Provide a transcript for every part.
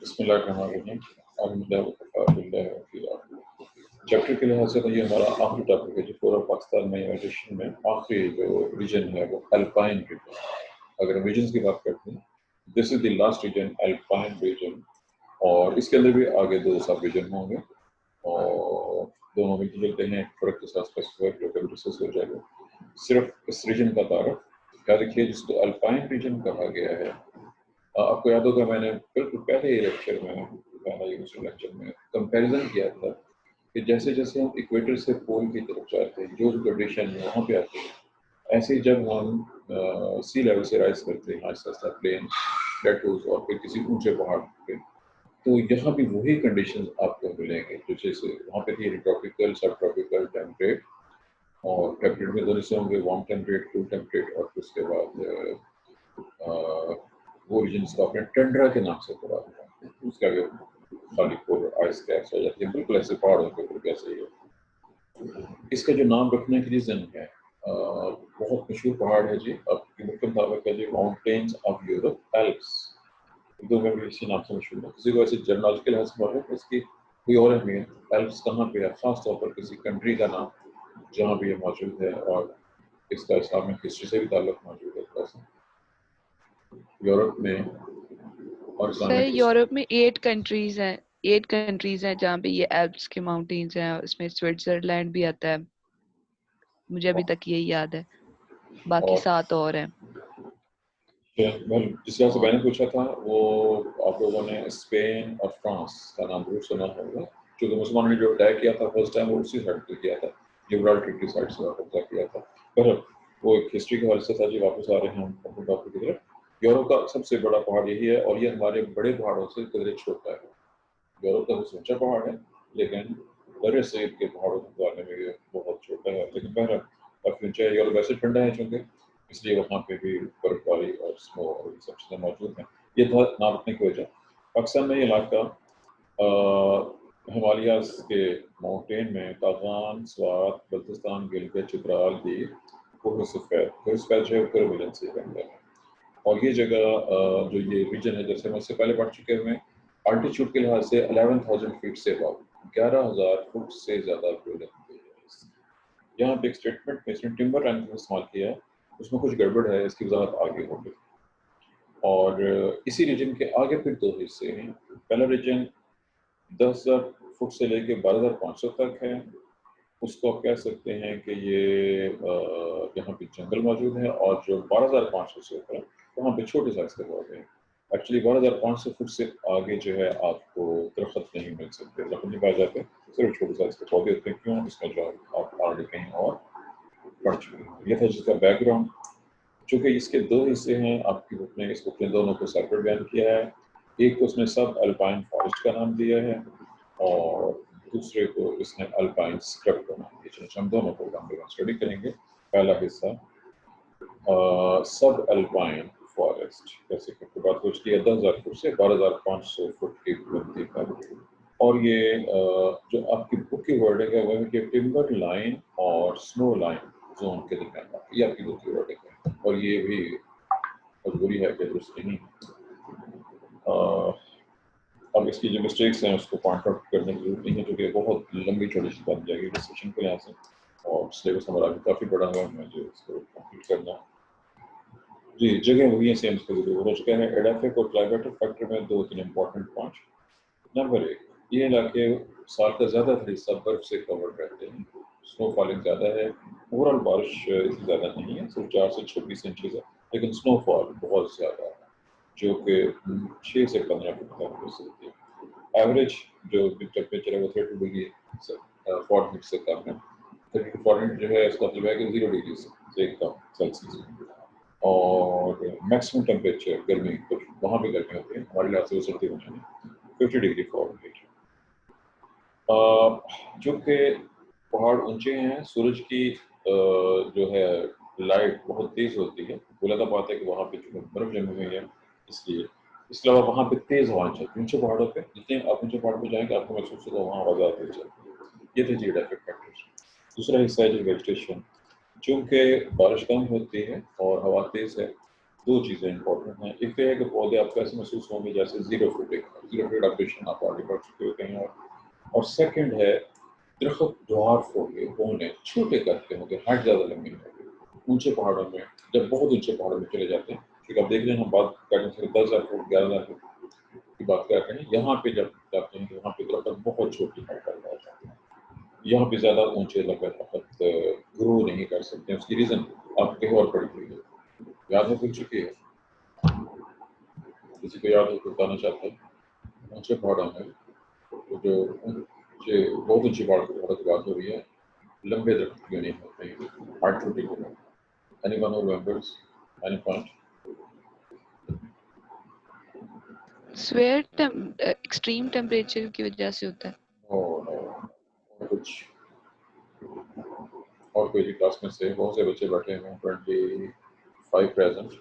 बिस्मिल्लाहिर्रहमानिर्रहीम। चैप्टर के लिहाज से तो ये हमारा आखिरी टॉपिक है जो पूरा पाकिस्तान में एजुकेशन में आखिरी जो रीजन है वो अल्पाइन रीजन। अगर हम रीजन्स की बात करते हैं, this is the last region, alpine region, और इसके अंदर भी आगे दो सब रीजन होंगे और दोनों में चलते हैं फर्क के साथ स्पेसिफाइड जो कभी डिस्कस हो जाएगा। सिर्फ इस रीजन का तारुफ याद रखिए जिसको अल्पाइन रीजन कहा गया है। आपको याद होगा मैंने बिल्कुल पहले लेक्चर में लेक्चर में कंपैरिजन किया था कि जैसे जैसे हम इक्वेटर से पोल की तरफ जाते हैं, जो कंडीशन वहाँ पे आते हैं, ऐसे जब हम सी लेवल से राइज करते हैं आहिस्ता आहिस्ता प्लेन प्लेटोज और फिर किसी ऊंचे पहाड़ पे, तो यहाँ भी वही कंडीशन आपको मिलेंगे जो जैसे वहाँ पे थी ट्रॉपिकल, सब ट्रॉपिकल, टेम्परेट, और टेम्परेट में दोनों से होंगे वार्म टेम्परेट, कूल टेम्परेट, और उसके बाद वो रीजन्स को अपने टंड्रा के नाम से पढ़ा है। उसका भी खाली पोलर आइस कैप्स आ जाती है, बिल्कुल ऐसे पहाड़ों के ऊपर कैसे ही है। इसका जो नाम रखने की रीजन है, बहुत मशहूर पहाड़ है जी, आपके मुताबिक है जी, माउंटेन्स ऑफ यूरोप, एल्प्स। दो में भी इसी नाम से मशहूर है। किसी को ऐसे जर्नोलॉजिकल लिहाज से मालूम है इसकी कोई और अहमियत, एल्प्स कहाँ पे है, खास तौर पर किसी कंट्री का नाम जहाँ भी ये मौजूद है, और इसका इस्लामिक हिस्ट्री से भी ताल्लुक मौजूद है। यूरोप में और सर यूरोप में 8 कंट्रीज हैं जहाँ पे ये एल्प्स के माउंटेन्स हैं। इसमें स्विट्जरलैंड भी आता है, मुझे अभी तक यही याद है, बाकी 7 और हैं। जिस तरह से मैंने पूछा था वो आप लोगों ने स्पेन और फ्रांस का नाम जरूर सुना होगा, क्योंकि मुसलमानों ने जो अटैक किया था फर्स्ट टाइम वो उसी साइड पे किया था, जिब्राल्टर की साइड से कब्जा किया था। पर वो एक हिस्ट्री के हवाले से था जी। वापस आ रहे हैं हम अपने टॉपिक की तरफ। यूरोप का सबसे बड़ा पहाड़ यही है और ये हमारे बड़े पहाड़ों से कदरे छोटा है। यूरोप का सबसे ऊंचा पहाड़ है लेकिन बड़े सैद के पहाड़ों के मुकाबले में ये बहुत छोटा है, लेकिन बहरहाल काफी ऊंचा है। यूरोप वैसे ठंडा है चूंकि, इसलिए वहाँ पे भी बर्फबारी और स्नो और सब चीज़ें मौजूद हैं। ये था नाम रखने की वजह। पाकिस्तान में ये इलाका हिमालयाज के माउंटेन में कागान, स्वात, बल्तिस्तान, गिलगित, चित्राल की सफ़ेद जो है उत्तर मिलन से अंदर है। और ये जगह जो ये रीजन है, जैसे हम इससे पहले पढ़ चुके हैं, आल्टीट्यूड के लिहाज से 11,000 फीट से अबव, 11,000 फुट से ज़्यादा बुलंदी है। यहाँ पे एक स्टेटमेंट में इसने टिम्बर रैंक इस्तेमाल किया है, उसमें कुछ गड़बड़ है, इसकी वजाहत आगे होगी। और इसी रीजन के आगे फिर दो हिस्से हैं। पहला रीजन 10,000 फुट से लेके 12,500 तक है। उसको आप कह सकते हैं कि ये यहाँ पे जंगल मौजूद है, और जो 12,500 से ऊपर है वहाँ पे छोटे साइज के पौधे हैं। एक्चुअली 12,500 फुट से आगे जो है आपको दरख्त नहीं मिल सकते, दरख्त नहीं पाए जाते, सिर्फ छोटे साइज के पौधे होते हैं। क्यों? इसमें जो आप ऑलरेडी कहीं और पढ़ चुके हैं। ये था जिसका बैकग्राउंड। चूँकि इसके दो हिस्से हैं, आपकी बुक ने इस बुक ने दोनों को सेपरेट बयान किया है। एक को उसने सब अल्पाइन फॉरेस्ट का नाम दिया है और दूसरे को इसने अल्पाइन स्क्रब का नाम दिया। हम दोनों को स्टडी करेंगे। पहला हिस्सा सब अल्पाइन फॉरेस्ट, जैसे कि बात कुछ की 10,000 फुट से 12,500 फुट की बुलंदी पर। और ये जो आपकी बुक की वर्डिंग है वो है कि टिम्बर लाइन और स्नो लाइन जोन के दरमियान, ये आपकी बुक की वर्डिंग है, और ये भी मजबूरी है कि दुरुस्त नहीं। अब इसकी जो मिस्टेक्स हैं उसको पॉइंट आउट करने की जरूरत नहीं है, क्योंकि बहुत लंबी चौड़ी सी बन जाएगी इस सेशन के यहाँ से, और सिलेबस हमारा भी काफ़ी बड़ा हुआ है जो इसको कंप्लीट करना जी। जगह वही है, सेम इसका हो चुका है। एडाफिक और क्लाइमेटिक फैक्टर में 2-3 इंपॉर्टेंट पॉइंट। नंबर 1, ये इलाके साल का ज़्यादातर हिस्सा बर्फ से कवर रहते हैं, स्नो फॉलिंग ज़्यादा है। ओवरऑल बारिश इतनी ज़्यादा नहीं है, सिर्फ 4 से 26 इंचज़ है, लेकिन स्नोफॉल बहुत ज़्यादा है जो कि 6 से 15 फुट तक हो सकती है। एवरेज जो टेम्परेचर है वो 30 डिग्री फॉरेनहीट से कम है। 30 फॉरेनहीट जो है इसका मतलब है कि 0 डिग्री से कम सेल्सियस। और मैक्सिमम टेम्परेचर गर्मी, कुछ वहाँ पे गर्मी होती है, हमारे लिहाज से वो सर्दी होनी है, 50 डिग्री फॉरेनहीट। जो कि पहाड़ ऊंचे हैं, सूरज की जो है लाइट बहुत तेज होती है। बुलंदा बात है कि वहाँ पे जो बर्फ जमी हुई है, इसलिए इसके अलावा वहाँ पे तेज हवाएं चलती हैं। ऊंचे पहाड़ों पे जितने आप ऊंचे पहाड़ पे जाएंगे आपको महसूस होगा वहाँ हवा ज़्यादा तेज चलती है। ये थे जी एडाफिक फैक्टर्स। दूसरा हिस्सा है जी वेजिटेशन। चूँकि बारिश कम होती है और हवा तेज है, दो चीज़ें इंपॉर्टेंट हैं। एक तो है कि पौधे आपको ऐसे महसूस होंगे जैसे 0 फुट एक्सीलरेटेड अपडेशन आप आगे बढ़ चुके होते हैं। और सेकंड है दरख्त ड्वार्फ हो गए, होने छोटे करते होंगे, हाइट ज़्यादा लंबी होगी। ऊंचे पहाड़ों में जब बहुत ऊंचे पहाड़ों में चले जाते हैं, क्योंकि आप देख रहे हैं हम बात करने से 10,000 फुट 11,000 फुट की बात कर रहे हैं, यहाँ पे जब जाते हैं तो यहाँ पे दरख्त बहुत छोटी हाइट कर जाते हैं, यहाँ पे ज़्यादा ऊंचे दरख्त ग्रो नहीं कर सकते। उसकी रीज़न आप कहीं और पड़ी हुई है, याद है भूल चुकी है, किसी को याद हो तो बताना चाहते हैं। ऊंचे पहाड़ों में जो बहुत ऊंचे पहाड़ की बात हो रही है, लंबे दरख्त क्यों नहीं होते हैं, हाइट छोटी हो गई। Anyone who remembers any point? Sweat extreme temperature की वजह से होता है। और कुछ और कोई भी क्लास में से बहुत से बच्चे बैठे हैं, 25 प्रेजेंट।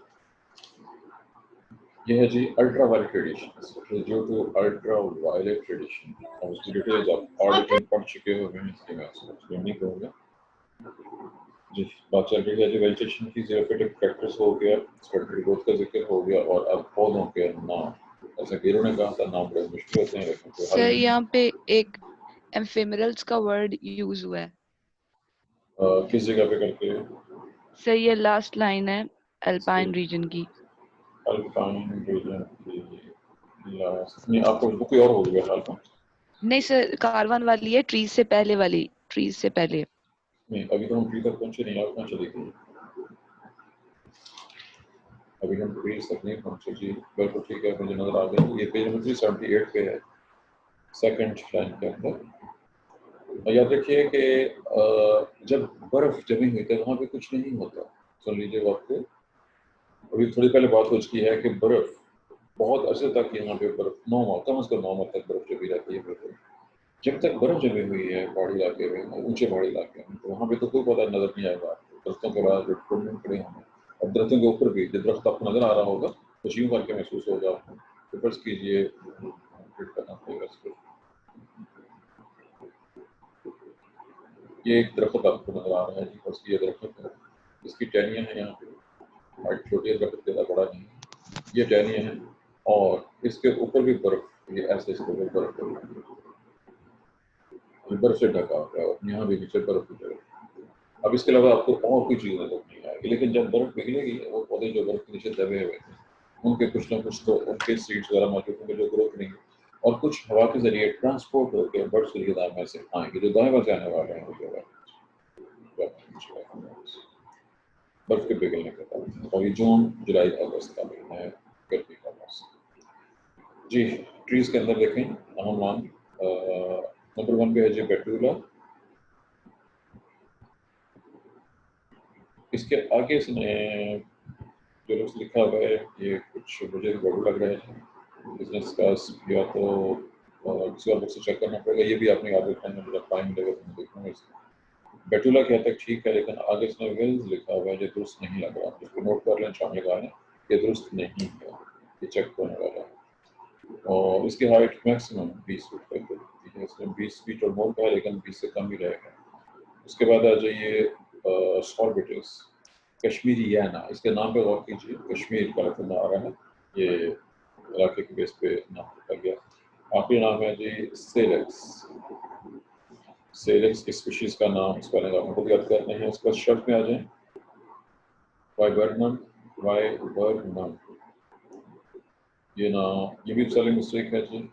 ये है जी ultra violet radiation, due to ultra violet radiation, और उसकी डिटेल्स आप ऑलरेडी पढ़ चुके हो, मैं इसलिए मैं उसको एक्सप्लेन नहीं करूँगा। जी बात चल रही है जी वेजिटेशन की ज़ेरोफिटिक फैक्टर्स हो गया, स्पेक्ट्रल ग्रोथ का जिक्र हो गया, और अब पौधों के नाम, ऐसा गिरों ने कहा था नाम बड़े मुश्किल होते हैं लेकिन कोई हल सर नहीं। यहाँ पे एक एम्फेमरल्स का वर्ड यूज हुआ है। किस जगह पे करके? सर ये लास्ट लाइन है अल्पाइन रीजन की। अल्पाइन रीजन की लास्ट नहीं, आपको कोई और हो गया हाल में? नहीं सर, कारवान वाली है, ट्रीज से पहले वाली, ट्रीज से पहले। नहीं, अभी तो हम ट्री तक पहुंचे नहीं, आप कहाँ चले गए? अभी हम ट्रीज तक नहीं पहुंचे जी, बिल्कुल ठीक है, मुझे नजर आ गया। ये पेज नंबर 378 पे है, सेकंड लाइन के अंदर। याद रखिए कि जब बर्फ जमी हुई थी वहाँ पे कुछ नहीं होता। सुन लीजिए बात को, अभी थोड़ी पहले बात हो चुकी है कि बर्फ बहुत अरसे तक यहाँ पे बर्फ 9 माह, कम से कम 9 माह तक बर्फ जमी रहती है। बिल्कुल जब तक बर्फ जमी हुई है पहाड़ी इलाके में, ऊंचे पहाड़ी इलाके में, तो वहाँ पे तो कोई पौधा नजर नहीं आएगा। दरख्तों के बाद खड़े होंगे, और दरख्तों के ऊपर भी जो दरख्त आपको नजर आ रहा होगा कुछ यूं करके महसूस होगा आपको। तो फर्ज कीजिए करना पड़ेगा इसको। ये एक दरख्त आपको नजर आ रहा है जी, फर्ज कीजिए दरख्त है, इसकी टहनियाँ हैं यहाँ पे, हाइट छोटी है, दरख्त ज़्यादा बड़ा नहीं है, ये टहनियाँ हैं, और इसके ऊपर भी बर्फ, ये ऐसे इसके ऊपर बर्फ बर्फ से ढका हुआ है, और यहाँ भी नीचे बर्फ की तरफ। अब इसके अलावा आपको और कोई चीज़ नजर नहीं आएगी, लेकिन जब बर्फ पिघलेगी वो पौधे जो बर्फ के नीचे दबे हुए थे उनके कुछ ना कुछ तो उनके सीड्स वगैरह मौजूद होंगे जो ग्रो करेंगे, और कुछ हवा के जरिए ट्रांसपोर्ट होकर बर्ड्स के दाएं में से आएंगे, जो दाएं में से आने वाले हैं वो बर्फ के पिघलने के बाद। और ये जून जुलाई अगस्त का महीना है, गर्मी का मौसम जी। ट्रीज के अंदर देखें अहम नाम नंबर 1 पे है जी बेटूला। इसके आगे इसने जो लफ्ज़ लिखा हुआ है ये कुछ मुझे गड़बड़ लग रहा है, बिजनेस का या तो किसी और बुक से चेक करना पड़ेगा। ये भी आपने याद रखना है, मुझे टाइम लगेगा तो मैं देखूँगा इसको। बेटूला क्या तक ठीक है, लेकिन आगे इसने विल्स लिखा हुआ है, ये दुरुस्त नहीं लग रहा। इसको नोट कर लें, शाम लगा लें, ये दुरुस्त नहीं है, ये चेक होने वाला है। और इसकी हाइट मैक्सिमम 20 फीट तक है, इसमें 20 फीट और मोर का है, लेकिन 20 से कम ही रहेगा। उसके बाद आ जाइए स्कॉर्बिटस कश्मीरी याना, इसके नाम पे गौर कीजिए, कश्मीर का लफ्ज़ आ रहा है, ये इलाके के बेस पे नाम रखा गया। आखिरी नाम है जी सेलेक्स। सेलेक्स की स्पीशीज़ का नाम स्पेलिंग आप खुद याद करते हैं। उसके बाद शर्ट में आ जाएं, वाइबर्नम, वाइबर्नम, ये नाम, ये भी स्पेलिंग मिस्टेक है जी,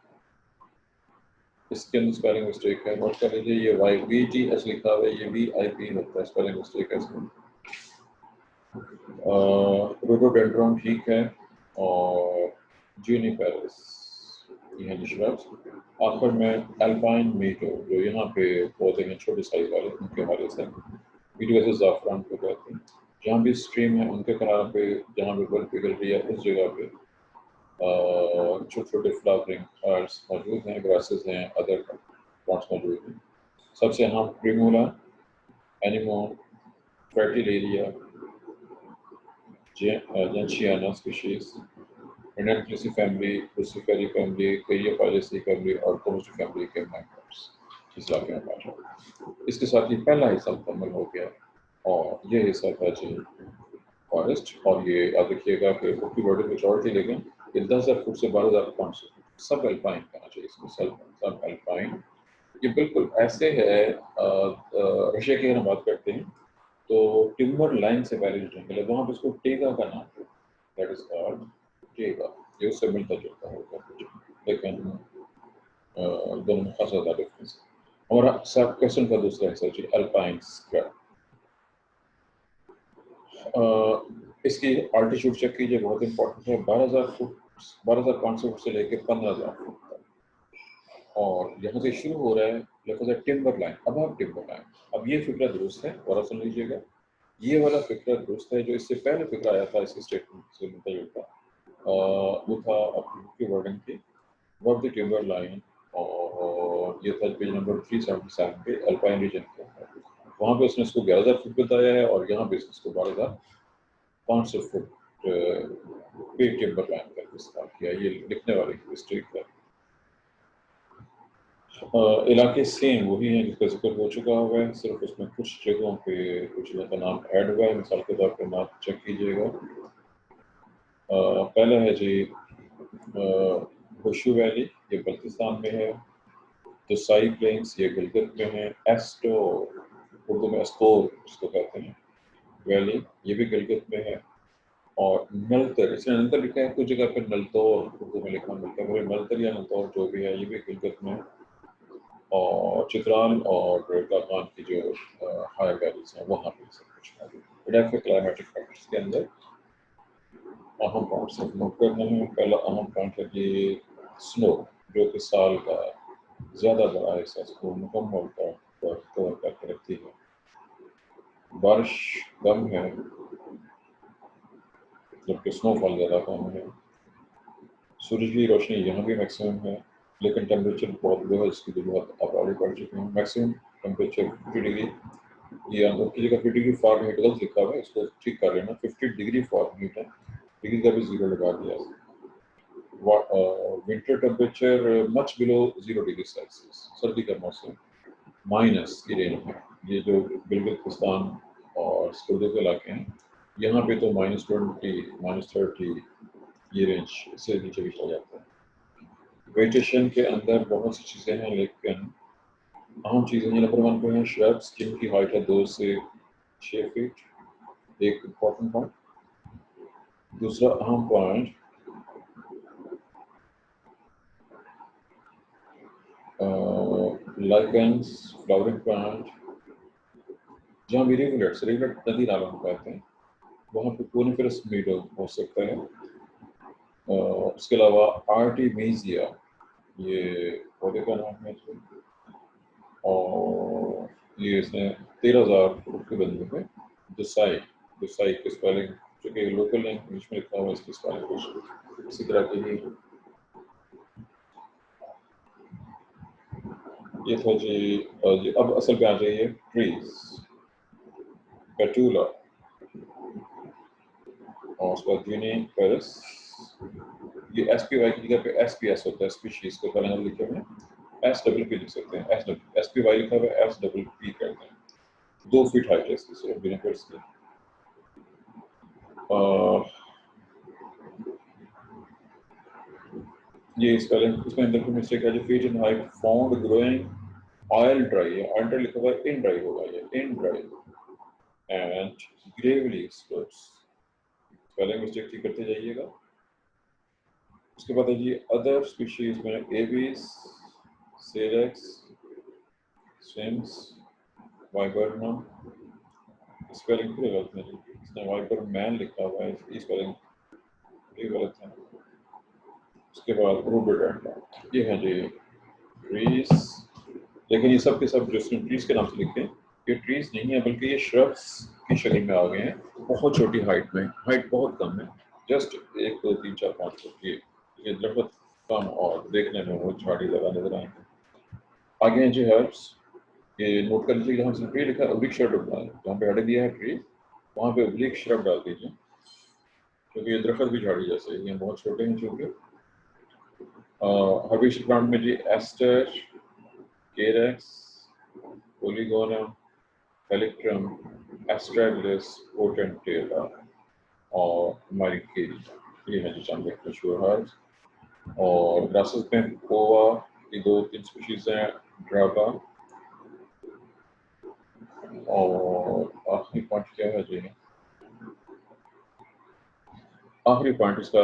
इसके अंदर स्पेलिंग मिस्टेक है, नोट कर लीजिए। ये YVGS लिखा हुआ है, ये VIP होता है, स्पेलिंग मिस्टेक है इसमें। रोडोडेंड्रॉन ठीक है, और जूनिपेरस ये हैं श्रब्स। आखिर में अल्पाइन मीटो, जो यहाँ पे पौधे हैं छोटे साइज वाले, उनके हवाले से मीटो वैसे ज़ाफ़रान को कहते हैं। जहाँ भी स्ट्रीम है उनके किनारों पे, जहाँ भी बर्फ पिघल रही है उस जगह पे छोटे छोटे फ्लावरिंग प्लांट्स मौजूद हैं, ग्रासेस हैं, अदर प्लांट्स मौजूद हैं। सबसे अहम प्रिमोला, एनिमो, फ्रेटिलेरिया, जेंशियाना species, Renanthus family, Luciferi family, Caryophyllaceae family और Comus family के मेंबर्स इस इलाके में पाए जाते हैं। इसके साथ ही पहला हिस्सा मुकम्मल हो गया, और ये हिस्सा था जी फॉरेस्ट। और ये याद रखिएगा कि उसकी वर्ड मेजॉरिटी, लेकिन ये 10,000 फुट से 12,500 फुट سب الپائن کہنا چاہیے اس کو، سب الپائن. یہ بالکل ایسے ہے رشیا کی اگر ہم بات کرتے ہیں تو ٹمبر لائن سے پہلے جو جنگل ہے وہاں پہ اس کو ٹیگا کا نام ہے، دیٹ از کالڈ ٹیگا. یہ اس سے ملتا جلتا ہوگا کچھ، لیکن دونوں میں خاصا زیادہ ڈفرینس ہے. ہمارا سب کوشچن کا دوسرا حصہ جی الپائن اسکرب. اس کی آلٹیچیوڈ چیک کیجیے، بہت امپورٹنٹ ہے. 12,000 فٹ، 12,500 فٹ سے لے کے 15,000 فٹ تک. اور یہاں سے شروع ہو رہا ہے لفظ ہے ٹمبر لائن، ابو ٹمبر لائن. اب یہ فکرہ درست ہے اور سن لیجیے گا، یہ والا فکرہ درست ہے. جو اس سے پہلے فکرہ آیا تھا اس اسٹیٹمنٹ سے ملتا جلتا وہ تھا اپنی ورڈنگ کی ورڈ دی ٹمبر لائن، اور یہ تھا پیج نمبر 377 پہ الپائن ریجن کا. وہاں پہ اس نے اس کو 11,000 فٹ بتایا ہے اور یہاں پہ اس کو 12,500 فٹ پہ ٹمبر لائن کا استعمال کیا. یہ لکھنے والے کی مسٹیک ہے. علاقے سیم وہی ہیں جس کا ذکر ہو چکا ہوا ہے، صرف اس میں کچھ جگہوں پہ کچھ جگہ کا نام ایڈ ہوا ہے. مثال کے طور پہ آپ چیک کیجیے گا. پہلا ہے جی ہوشو ویلی، یہ بلتستان میں ہے. دسائی پلینس یہ گلگت میں ہے. ایسٹو اردو میں استور اس کو کہتے ہیں ویلی، یہ بھی گلگت میں ہے. اور نلتر، اس نے نلتر لکھا ہے، کچھ جگہ پہ نلتور اردو میں لکھا ملتا ہے، نلتر یا نلتور جو بھی ہے یہ بھی گلگت میں ہے. اور چترال اور کاغان کی جو ہائر ویلیز ہیں وہاں پہ سب کچھ موجود. کلائمیٹک فیکٹرس کے اندر اہم پوائنٹ صرف نوٹ کرنا ہے. پہلا اہم پوائنٹ ہے کہ سنو، جو کہ سال کا زیادہ بڑا حصہ اس کو مکمل طور پر کور کر کے رکھتی ہے. بارش کم ہے جبکہ سنو فال زیادہ کم ہے. سورج کی روشنی یہاں بھی میکسیمم ہے، لیکن ٹیمپریچر بہت لو ہے، اس کی وجوہات آپ آگے پڑھ چکے ہیں. میکسیمم ٹیمپریچر 50 ڈگری، یہ اندر کی جگہ 50 ڈگری فارنہیٹ غلط لکھا ہوا ہے، اس کو ٹھیک کر لینا. 50 ڈگری فارنہیٹ ہے، ڈگری کا بھی زیرو لگا دیا. ونٹر ٹیمپریچر مچ بلو 0 ڈگری سیلسیس، سردی کا موسم مائنس کی رینج ہے. یہ جو بلتستان اور سکردو کے علاقے ہیں یہاں پہ تو -20 -30 یہ رینج سے نیچے بھی چلا جاتا ہے. ویجیٹیشن کے اندر بہت سی چیزیں ہیں، لیکن اہم چیزیں نمبر 1 پہ ہیں شربس جن کی ہائٹ ہے 2 سے 6 فٹ، ایک امپورٹنٹ پوائنٹ. دوسرا اہم پوائنٹ لائکنس، فلاورنگ پلانٹ. جہاں بھی ریگولیٹس ندی نالوں کو کہتے ہیں وہاں پہ کونیفرس میڈو ہو سکتا ہے. اس کے علاوہ آرٹیمیزیا یہ پودے کا نام ہے، اور یہ اس نے 13,000 فٹ کے بندے پہ. دسائی کی اسپیلنگ جو کہ لوکل انگلش میں لکھا ہوا ہے، اس کی اسپیلنگ کچھ اسی طرح کی ہی. یہ تھا جی. اب اصل پہ آ جائیے. ٹریز، پیٹولا اور اس کا جینی پیرس. یہ ایس پی وائی کی جگہ پہ ایس پی ایس ہوتا ہے، اسپیشیز کو پہلے ہم لکھے ہوئے ایس ڈبل پی لکھ سکتے ہیں. ایس پی وائی لکھا ہوا ہے، ایس ڈبل پی کہتے ہیں. 2 فٹ ہائٹ ہے اس کی صرف جینیفرس کی. یہ اسپیلنگ اس میں اندر کی مسٹیک ہے جو fat in height found growing oil dry. Oil dry لکھا ہوا ہے، ان ڈرائی ہوگا یہ، in dry and gravelly slopes. Spelling mistake ٹھیک کرتے جائیے گا. اس کے بعد ہے جی ادر اسپیشیز میں ایبیس، سیریکس، سویمس، وائبرنم. اسپیلنگ پھر غلط ہے جی، اس نے وائبر مین لکھا ہوا ہے، اس کی اسپیلنگ بھی غلط ہے. اس کے بعد روبوڈینڈرا. یہ ہے جی ٹریز، لیکن یہ سب کے سب جو ٹریز کے نام سے لکھتے ہیں یہ ٹریز نہیں ہے بلکہ یہ شربس کی شکل میں آ گئے ہیں. بہت چھوٹی ہائٹ میں، ہائٹ بہت کم ہے، جسٹ 1 2 3 4 5 فٹ. یہ درخت کم اور دیکھنے میں بہت جھاڑی لگا نظر آئیں گے. آگے ہیں جی ہربس. یہ نوٹ کر لیجیے جہاں سے ٹری لکھا ہے ابلیک شرب ڈالنا ہے، جہاں پہ ہٹ دیا ہے ٹری وہاں پہ ابلیک شرب ڈال دیجیے، کیونکہ یہ درخت بھی جھاڑی جیسے یہ بہت چھوٹے ہیں. چونکہ ہربیش پلانٹ میں جی ایسٹر، کیریکس، پولیگونم، پیلیکٹرم، ایسٹریگلس، پوٹنٹیلا اور مائریکیری. یہ ہے جو چند مشہور ہربس. اور گراسز میں کووا کی 2-3 اسپیشیز ہیں، ڈراگا، اور آخری پوائنٹ کیا ہے جی؟ آخری پوائنٹ اس کا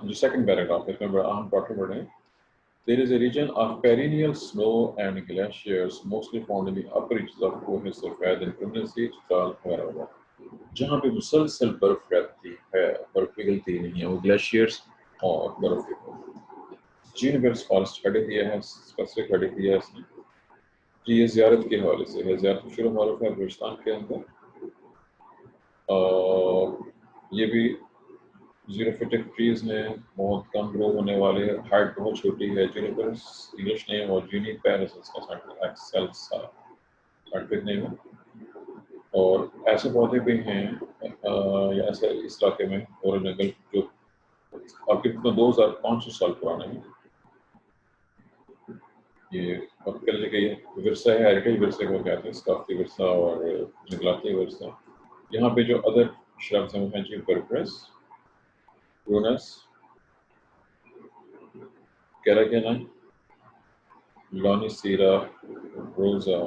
جو سیکنڈ پیراگراف ہے اس میں بڑا اہم پارٹ پڑھیں. There is a region of perennial snow and glaciers mostly found in the upper reaches of Koh Safed and Krimnesi, Chitral وغیرہ جہاں پہ مسلسل برف رہتی ہے، برف پگھلتی نہیں ہے، وہ گلیشیئرس اور برف جینیورس فارسٹ کھڑے دیا ہے، اسپیسیفک کھڑے دیا ہے اس نے جی. یہ زیارت کے حوالے سے ہے، زیارت شروع معروف ہے بلوچستان کے اندر. یہ بھی زیروفیٹک ٹریز میں بہت کم گرو ہونے والے، ہائٹ بہت چھوٹی ہے. جینیورس انگلش نیم اور جینی پیرس اس کا سائنٹیفک نیم ہے. اور ایسے پودے بھی ہیں یا ایسے اس علاقے میں اور جنگل جو اب کتنا 2500 سال پرانے ہیں. یہ اب کہہ لیجیے کہ یہ ورثہ ہے، ہیریٹیج ورثے کو کہتے ہیں، ثقافتی ورثہ اور جنگلاتی ورثہ. یہاں پہ جو ادر شربس ہیں وہ ہیں جی برپریس، رونس، کیراکینا، لونیسیرا، روزا،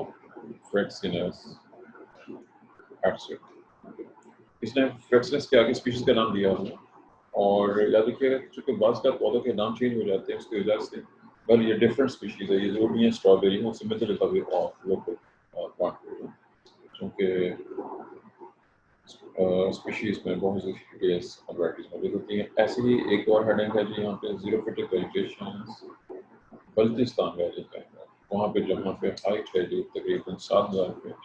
فریکسینس ایٹسیٹرا. اس نے فریکسینس کے آگے اسپیشیز کا نام دیا ہوا اور یاد رکھیے گا چونکہ بعض کا پودوں کے نام چینج ہو جاتے ہیں اس کی وجہ سے، بل یہ ڈفرینٹ اسپیشیز ہے. یہ ضرور نہیں ہے اسٹرابیری ہوں سمجھ لے لوکل پلانٹ کیونکہ اسپیشیز میں بہت سی ورائٹیز موجود ہوتی ہیں. ایسے ہی ایک اور ہیڈنگ ہے جی یہاں پہ زیروفیٹک ویجیٹیشن بلتستان ویلی کا ہے، وہاں پہ جہاں پہ ہائٹ ہے جی تقریباً 7000 فٹ.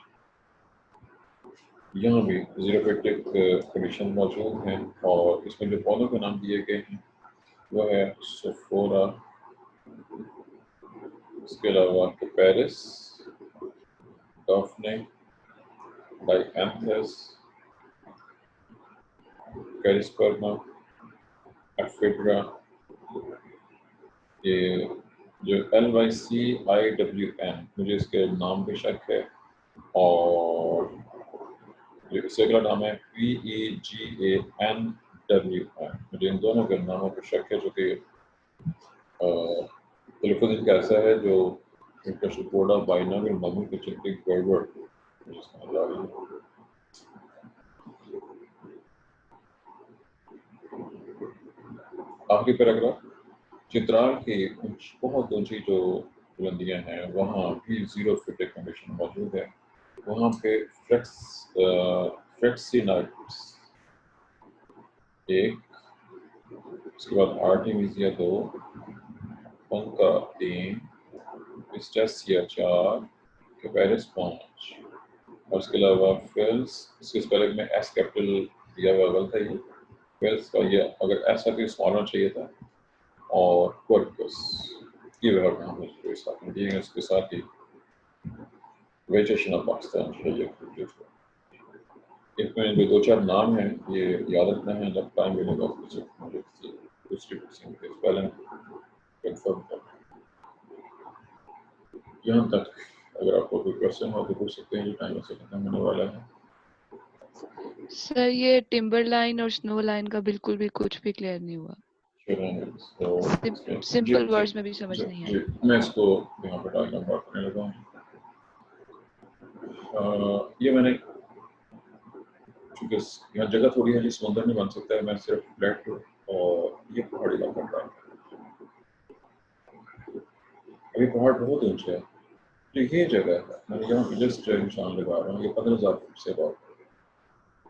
یہاں بھی زیروفیٹک کنڈیشن موجود ہیں اور اس میں جو پودوں کے نام دیے گئے ہیں وہ ہے سوفورا، اس کے علاوہ پیرس، ڈافنے، ڈائیکینتھس، کیریسپرما، ایفیڈرا. یہ جو LYCIWN مجھے اس کے نام پہ شک ہے، اور جو اس کا اگلا نام ہے PEGANWN مجھے ان دونوں کے ناموں پہ شک ہے، جو کہ تلفظ ان کا ایسا ہے جو انٹرسپوڈا بائنامل ممی کے چلتے گڑبڑ جس میں جا رہی ہے. آخری پیراگراف، چترال کی بہت اونچی جو بلندیاں ہیں وہاں بھی زیروفیٹک کنڈیشن موجود ہے. وہاں پہ فریکسینائٹس 1، اس کے بعد آرٹیمیزیا 2، پنکا 3، اسٹیسیا 4، کیپیرس 5، اور اس کے علاوہ فیلس، اس کے پہلے میں ایس کیپٹل دیا ہوا غلط ہے، یہ فیلس کا یہ اگر ایسا بھی اسمال ہونا چاہیے تھا، اور کورکس یہ وہاں کہاں ہے ساتھ میں دیے گئے. اس کے ساتھ ہی ویجیشن آف پاکستان چاہیے. اس میں جو 2-4 نام ہیں یہ یاد رکھنا ہے، جب ٹائم ملے گا دوسری پہلے کنفرم کرنا. یہاں تک اگر آپ کو کوئی کوشچن ہو تو پوچھ سکتے ہیں، ٹائم سے ختم ہونے والا ہے. سر یہ ٹمبر لائن اور سنو لائن کا بالکل بھی کچھ بھی کلیئر نہیں ہوا. سمپل ورڈز میں بھی سمجھ نہیں آئی. میں اس کو یہاں پہ ڈالنا بات کرنے لگا ہوں. یہ میں نے چونکہ یہاں جگہ تھوڑی ہے جی سمندر نہیں بن سکتا ہے، میں صرف فلیٹ اور یہ پہاڑی علاقہ ڈال. ابھی پہاڑ بہت اونچا ہے، تو یہ جگہ ہے میں یہاں پہ جسٹ نشان لگا رہا ہوں، یہ 15,000 فٹ سے بات.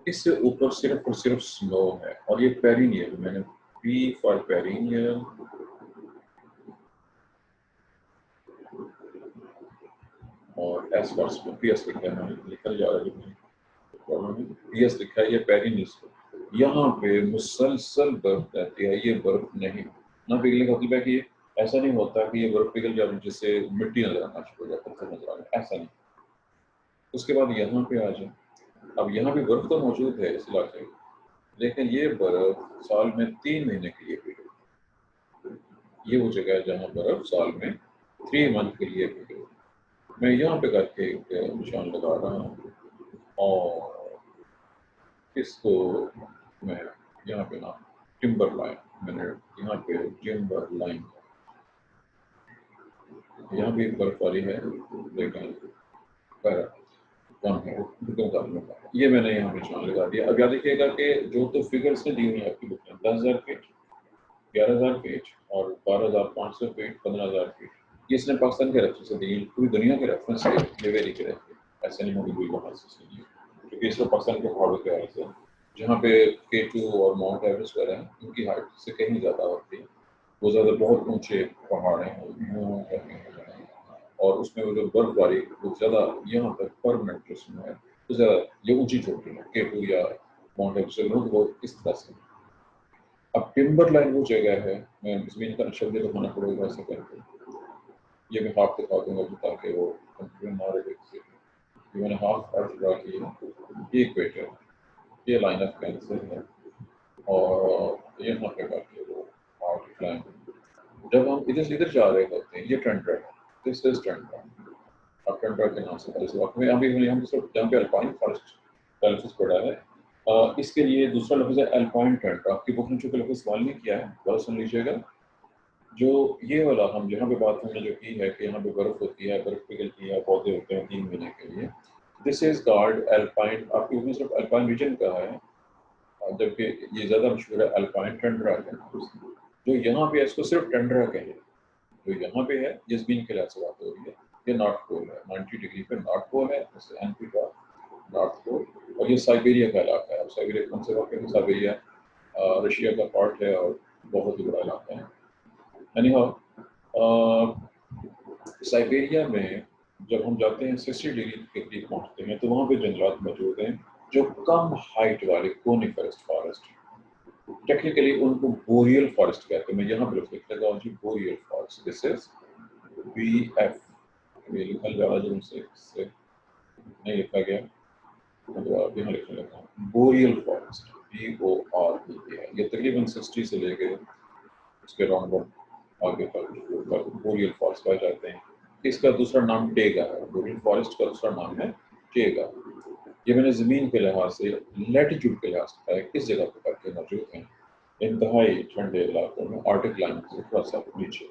اس سے اوپر صرف اور صرف سنو ہے، اور یہ پیرینیل، میں نے پی فار پیرینیل اور ایس فار پی ایس لکھا ہے، میں نے لکھا جا رہا ہے پی ایس لکھا ہے، یہ پیرینیل. یہاں پہ مسلسل برف رہتی ہے، یہ برف نہیں نہ پگھلنے کا مطلب ہے کہ یہ ایسا نہیں ہوتا کہ یہ برف پگھل جائے جس سے مٹی نظر آنا شروع ہو جائے، پتھر نظر آ جائے، ایسا نہیں. اس کے بعد یہاں پہ آ جائیں، اب یہاں بھی برف تو موجود ہے اس علاقے میں، لیکن یہ برف سال میں 3 مہینے کے لیے پگھلے. یہ وہ جگہ ہے جہاں برف سال میں 3 منتھ کے لیے پگھلے. میں یہاں پہ کر کے ایک نشان لگا رہا ہوں، اور اس کو میں یہاں پہ نام ٹمبر لائن मिनट। यहाँ पे टिम्बर लाइन, यहाँ भी बर्फबारी है लेकिन कम है, ये मैंने यहाँ पे निशान लगा दिया। अब याद रखिएगा कि जो तो फिगर्स ने दी हुई है आपकी बुक में 10,000 फीट, 11,000 फीट और 12,500 फीट, 15,000 फीट, ये इसने पाकिस्तान के रेफरेंस से दी, पूरी दुनिया के रेफरेंस से ये वेरी करे, ऐसे नहीं होगी कोई बात नहीं, क्योंकि इसको पाकिस्तान के पहाड़ों के हाल से जहाँ पे K2 और माउंट एवरेस्ट वगैरह हैं उनकी हाइट से कहीं ज़्यादा होती है, वो ज़्यादा बहुत ऊंचे पहाड़ हैं और उसमें वो जो बर्फबारी वो ज़्यादा यहाँ तक परमानेंट उसमें है, तो ज़्यादा ये ऊंची चोटी है K2 या माउंट एवरेस्ट वो इस तरह से। अब टिम्बर लाइन वो जगह है, मैं ज़मीन का शब्द दिखाना पड़ेगा ऐसे करके, ये मैं हाफ दिखा दूंगा ताकि वो कंफ्यूजन ना रहे। मैंने हाफ अर्थ ड्रा की है, ये इक्वेटर, ये लाइन ऑफ कैंसर है और यहाँ पे करके वो आउट लाइन। जब हम इधर से इधर जा रहे होते हैं ये टंड्रा, दिस इज टंड्रा। अब टंड्रा के नाम से इस वक्त में अभी हम सिर्फ जहाँ पे अल्पाइन फॉरेस्ट का लफ्ज़ पड़ा है, इसके लिए दूसरा लफ्ज़ है अल्पाइन टंड्रा। आपकी बुक ने चूँकि लफ्ज़ इस्तेमाल नहीं किया है, बहुत सुन लीजिएगा। जो ये वाला हम जहाँ पे बात हमने जो की है कि यहाँ पे बर्फ़ होती है, बर्फ़ पिघलती है, पौधे होते हैं 3 महीने के लिए, दिस इज कॉल्ड अल्पाइन। आपकी बुक में सिर्फ अल्पाइन रीजन का है, जबकि ये ज़्यादा मशहूर है अल्पाइन टंड्रा है। जो यहाँ पे इसको सिर्फ टंड्रा कहें, जो यहाँ पे है ये ज़मीन के लिहाज से बात हो रही है, ये नॉर्थ पोल है, 90 डिग्री पे नॉर्थ पोल है, जैसे एनपी का नॉर्थ पोल, और ये साइबेरिया का इलाका है। साइबेरिया कौन से वाक़े में? साइबेरिया रशिया का पार्ट है और बहुत ही बड़ा इलाका है। एनीहाउ साइबेरिया में जब हम जाते हैं 60 डिग्री के करीब पहुँचते हैं तो वहाँ पे जंगलात मौजूद हैं जो कम हाइट वाले कोनिफरस फॉरेस्ट, टेक्निकली उनको बोरियल फॉरेस्ट कहते हैं। मैं यहाँ पे लिख लगा हूँ जी boreal forest, this is BF, ये लिखा जा रहा है से नहीं लिखा गया, मतलब यहाँ लिखने लगा हूँ बोरियल फॉरेस्ट, BOREA। ये तकरीबन 60 से लेके उसके राउंड आगे तक बोरियल फॉरेस्ट पाए जाते हैं। इसका दूसरा नाम टेगा है, बोरियल फॉरेस्ट का दूसरा नाम है टेगा। ये मैंने ज़मीन के लिहाज से लैटिट्यूड के लिहाज से किस जगह पर करके मौजूद हैं, इंतहाई ठंडे इलाकों में, आर्टिक लाइन से थोड़ा सा नीचे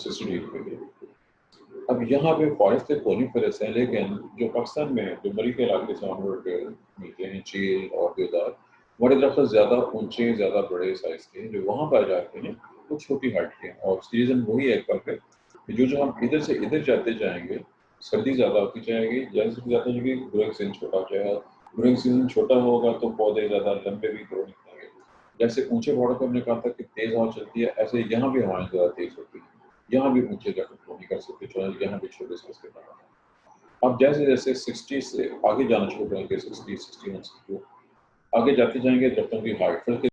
60 डिग्री पे। अब यहाँ पे फॉरेस्ट कोनिफरस है, लेकिन जो पाकिस्तान में जो मरी के इलाके से मिलते हैं, चील और देवदार, हमारे दरख्त ज़्यादा ऊंचे, ज़्यादा बड़े साइज के जो वहाँ पाए जाते हैं वो छोटी हाइट के, और उसकी रीज़न वही है कि जो हम इधर से इधर जाते जाएंगे सर्दी ज़्यादा होती जाएगी, जैसे ज़्यादा होगी ग्रोइंग सीजन छोटा हो जाएगा, ग्रोइंग सीजन छोटा होगा तो पौधे ज़्यादा लंबे भी ग्रो निकलेंगे। जैसे ऊंचे पहाड़ों पर हमने कहा था कि तेज़ हवा चलती है, ऐसे यहाँ भी हवाएं ज़्यादा तेज़ होती है, यहाँ भी ऊंचे जाकर ग्रो नहीं कर सकते, यहाँ भी छोटे साइज के पहाड़। अब जैसे जैसे 60 से आगे जाना शुरू करेंगे, 60, 61, 62 आगे जाते जाएंगे दरख्तों की हाइट, फिर